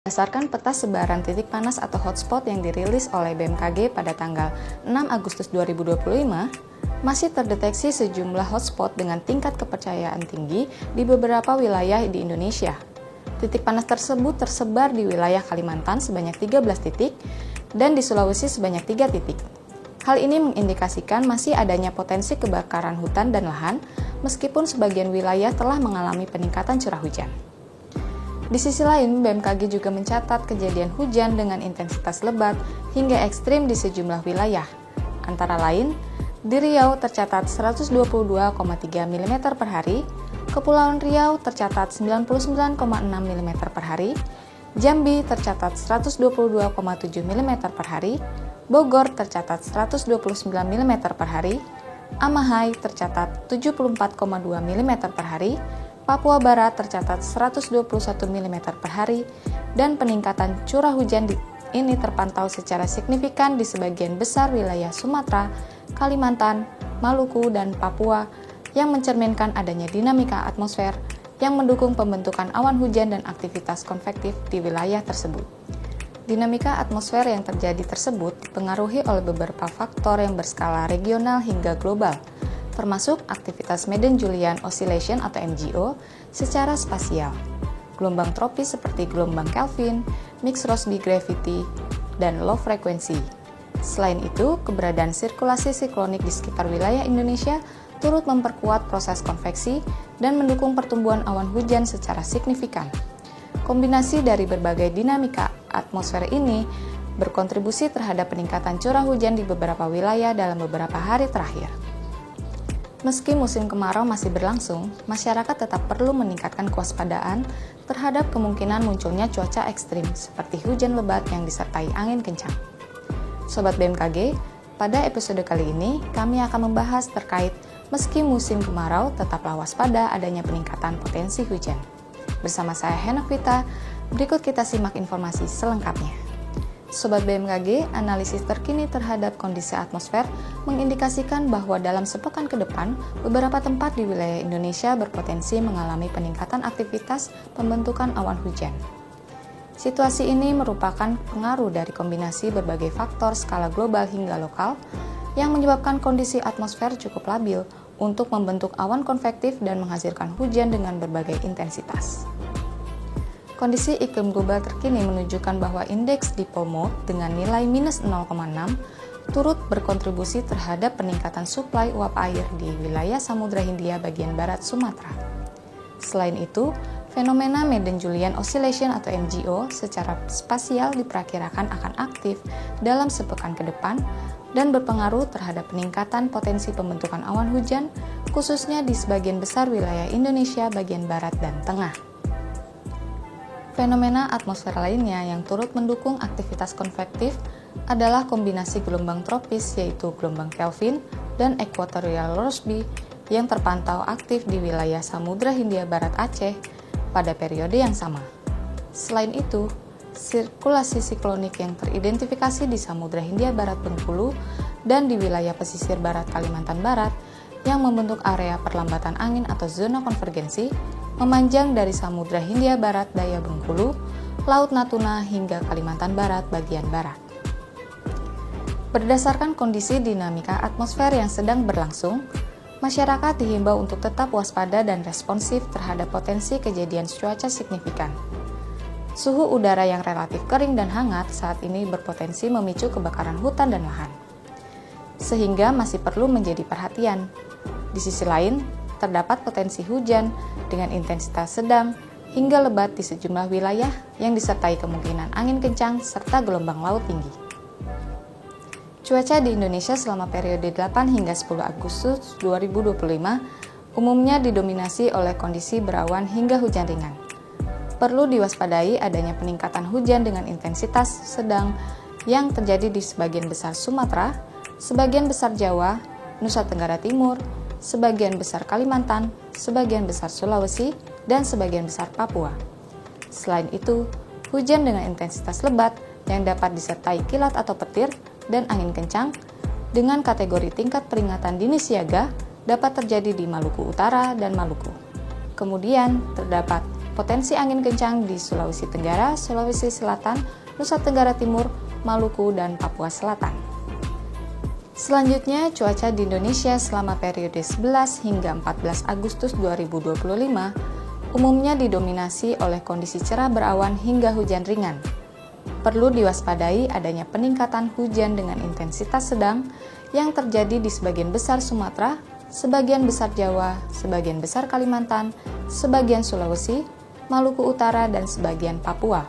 Berdasarkan peta sebaran titik panas atau hotspot yang dirilis oleh BMKG pada tanggal 6 Agustus 2025, masih terdeteksi sejumlah hotspot dengan tingkat kepercayaan tinggi di beberapa wilayah di Indonesia. Titik panas tersebut tersebar di wilayah Kalimantan sebanyak 13 titik dan di Sulawesi sebanyak 3 titik. Hal ini mengindikasikan masih adanya potensi kebakaran hutan dan lahan, meskipun sebagian wilayah telah mengalami peningkatan curah hujan. Di sisi lain, BMKG juga mencatat kejadian hujan dengan intensitas lebat hingga ekstrim di sejumlah wilayah. Antara lain, di Riau tercatat 122,3 mm per hari, Kepulauan Riau tercatat 99,6 mm per hari, Jambi tercatat 122,7 mm per hari, Bogor tercatat 129 mm per hari, Amahai tercatat 74,2 mm per hari, Papua Barat tercatat 121 mm per hari, dan peningkatan curah hujan ini terpantau secara signifikan di sebagian besar wilayah Sumatera, Kalimantan, Maluku, dan Papua yang mencerminkan adanya dinamika atmosfer yang mendukung pembentukan awan hujan dan aktivitas konvektif di wilayah tersebut. Dinamika atmosfer yang terjadi tersebut dipengaruhi oleh beberapa faktor yang berskala regional hingga global, termasuk aktivitas Madden-Julian Oscillation atau MJO secara spasial, gelombang tropis seperti gelombang Kelvin, mixed Rossby gravity, dan low frequency. Selain itu, keberadaan sirkulasi siklonik di sekitar wilayah Indonesia turut memperkuat proses konveksi dan mendukung pertumbuhan awan hujan secara signifikan. Kombinasi dari berbagai dinamika atmosfer ini berkontribusi terhadap peningkatan curah hujan di beberapa wilayah dalam beberapa hari terakhir. Meski musim kemarau masih berlangsung, masyarakat tetap perlu meningkatkan kewaspadaan terhadap kemungkinan munculnya cuaca ekstrim seperti hujan lebat yang disertai angin kencang. Sobat BMKG, pada episode kali ini kami akan membahas terkait meski musim kemarau tetaplah waspada adanya peningkatan potensi hujan. Bersama saya Henokvita, berikut kita simak informasi selengkapnya. Sobat BMKG, analisis terkini terhadap kondisi atmosfer mengindikasikan bahwa dalam sepekan ke depan, beberapa tempat di wilayah Indonesia berpotensi mengalami peningkatan aktivitas pembentukan awan hujan. Situasi ini merupakan pengaruh dari kombinasi berbagai faktor skala global hingga lokal yang menyebabkan kondisi atmosfer cukup labil untuk membentuk awan konvektif dan menghasilkan hujan dengan berbagai intensitas. Kondisi iklim global terkini menunjukkan bahwa indeks dipole mode dengan nilai minus 0,6 turut berkontribusi terhadap peningkatan suplai uap air di wilayah Samudra Hindia bagian barat Sumatera. Selain itu, fenomena Madden-Julian Oscillation atau MJO secara spasial diperkirakan akan aktif dalam sepekan ke depan dan berpengaruh terhadap peningkatan potensi pembentukan awan hujan, khususnya di sebagian besar wilayah Indonesia bagian barat dan tengah. Fenomena atmosfer lainnya yang turut mendukung aktivitas konvektif adalah kombinasi gelombang tropis yaitu gelombang Kelvin dan equatorial Rossby yang terpantau aktif di wilayah Samudra Hindia Barat Aceh pada periode yang sama. Selain itu, sirkulasi siklonik yang teridentifikasi di Samudra Hindia Barat Bengkulu dan di wilayah pesisir barat Kalimantan Barat yang membentuk area perlambatan angin atau zona konvergensi memanjang dari Samudra Hindia Barat daya Bengkulu, Laut Natuna hingga Kalimantan Barat bagian barat. Berdasarkan kondisi dinamika atmosfer yang sedang berlangsung, masyarakat dihimbau untuk tetap waspada dan responsif terhadap potensi kejadian cuaca signifikan. Suhu udara yang relatif kering dan hangat saat ini berpotensi memicu kebakaran hutan dan lahan, sehingga masih perlu menjadi perhatian. Di sisi lain, terdapat potensi hujan dengan intensitas sedang hingga lebat di sejumlah wilayah yang disertai kemungkinan angin kencang serta gelombang laut tinggi. Cuaca di Indonesia selama periode 8 hingga 10 Agustus 2025 umumnya didominasi oleh kondisi berawan hingga hujan ringan. Perlu diwaspadai adanya peningkatan hujan dengan intensitas sedang yang terjadi di sebagian besar Sumatera, sebagian besar Jawa, Nusa Tenggara Timur, sebagian besar Kalimantan, sebagian besar Sulawesi, dan sebagian besar Papua. Selain itu, hujan dengan intensitas lebat yang dapat disertai kilat atau petir dan angin kencang dengan kategori tingkat peringatan dini siaga dapat terjadi di Maluku Utara dan Maluku. Kemudian terdapat potensi angin kencang di Sulawesi Tenggara, Sulawesi Selatan, Nusa Tenggara Timur, Maluku, dan Papua Selatan. Selanjutnya, cuaca di Indonesia selama periode 11 hingga 14 Agustus 2025 umumnya didominasi oleh kondisi cerah berawan hingga hujan ringan. Perlu diwaspadai adanya peningkatan hujan dengan intensitas sedang yang terjadi di sebagian besar Sumatera, sebagian besar Jawa, sebagian besar Kalimantan, sebagian Sulawesi, Maluku Utara, dan sebagian Papua.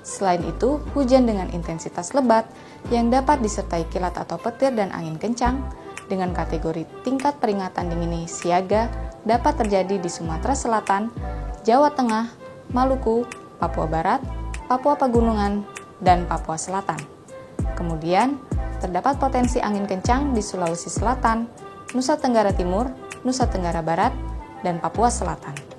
Selain itu, hujan dengan intensitas lebat yang dapat disertai kilat atau petir dan angin kencang dengan kategori tingkat peringatan dini siaga dapat terjadi di Sumatera Selatan, Jawa Tengah, Maluku, Papua Barat, Papua Pegunungan, dan Papua Selatan. Kemudian, terdapat potensi angin kencang di Sulawesi Selatan, Nusa Tenggara Timur, Nusa Tenggara Barat, dan Papua Selatan.